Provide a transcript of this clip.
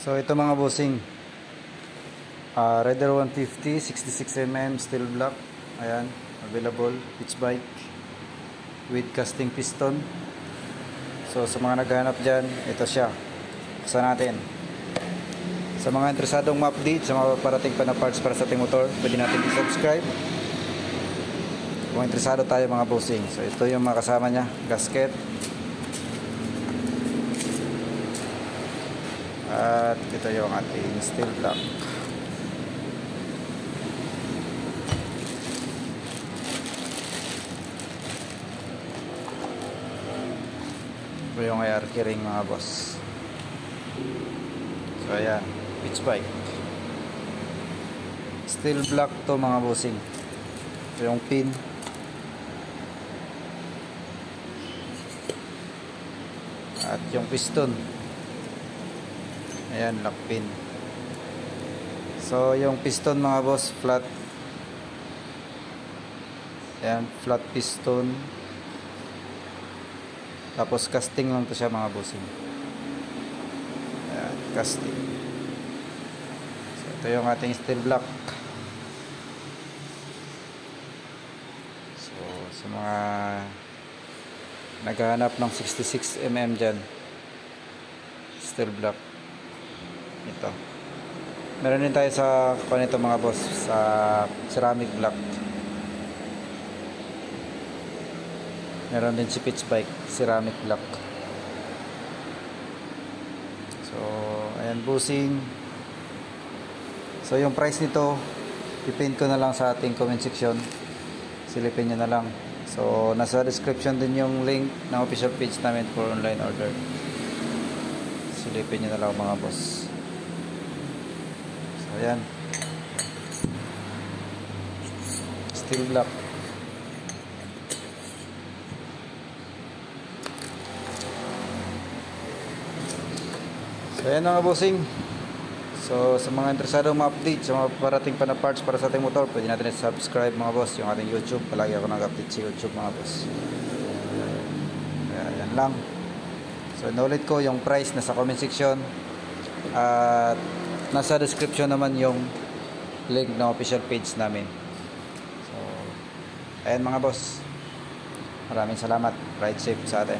So ito mga bossing, Raider 150 66mm steel block. Ayan, available pitch bike with casting piston. So sa mga naghahanap dyan, ito siya. Buksan natin. Sa mga interesadong ma-update sa mga parating pa na parts para sa ating motor, pwede natin i-subscribe kung interesado tayo mga bossing. So ito yung mga kasama nya, gasket, at ito yung ating steel block. Ito yung air keyring mga boss. So ayan, pitch bike steel block to mga bossing. Ito yung pin, at yung piston. Ayan, lock pin. So yung piston mga boss, flat. Ayan, flat piston. Tapos casting lang to siya mga bossing. Ayan, casting. So ito yung ating steel block. So sa mga naghahanap ng 66mm dyan, steel block, ito. Meron din tayo sa panito mga boss, sa ceramic block. Meron din si pitch bike, ceramic block. So ayan bossing. So yung price nito, ipin ko na lang sa ating comment section. Silipin nyo na lang. So nasa description din yung link ng official page namin for online order. Silipin nyo na lang mga boss. So ayan, steel block. So ayan mga bossing. So sa mga interesadong ma-update sa mga parating pa na parts para sa ating motor, pwede natin i-subscribe mga boss yung ating YouTube. Palagi ako nag-update sa YouTube mga boss. Kaya yan lang. So inulit ko yung price nasa comment section, at nasa description naman yung link ng official page namin. So ayan mga boss, maraming salamat. Ride safe sa atin.